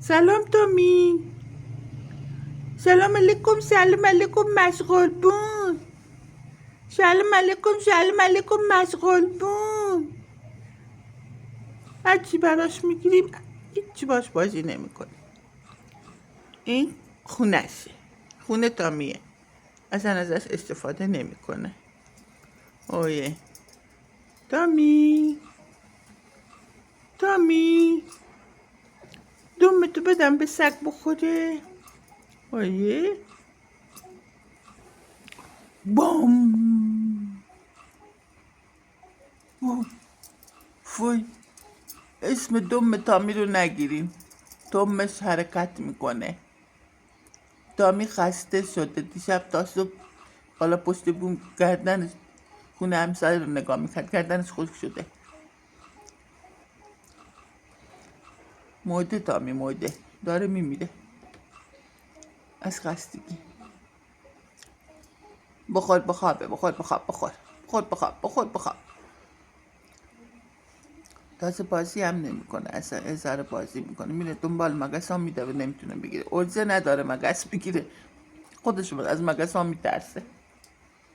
سلام تومی. سلام علیکم. سلام علیکم مشغول بون. سلام علیکم. سلام علیکم مشغول بون. هرچی براش میگیریم هیچی باش بازی نمیکنه. این خونشه، خونه تامیه، اصلا ازش استفاده نمیکنه. اوه تامی، تامی دومتو بدم به سگ بخوره. اوه بام. فوی، اسم دم تامی رو نگیریم، دمش حرکت میکنه. تامی خسته شده، دیشب تا صبح بالا پشت بوم گردنش خونه همسایه رو نگاه میکرد، گردنش خشک شده. مرده تامی، مرده، داره میمیره از خستگی. بخور بخوابه، بخور بخواب، بخور بخور بخواب، بخور بخواب. تازه بازی هم نمیکنه، اصلا اظهار بازی میکنه، میره دنبال مگس ها میدوه، نمیتونه بگیره، ارزه نداره مگس بگیره، خودش از مگس ها میترسه.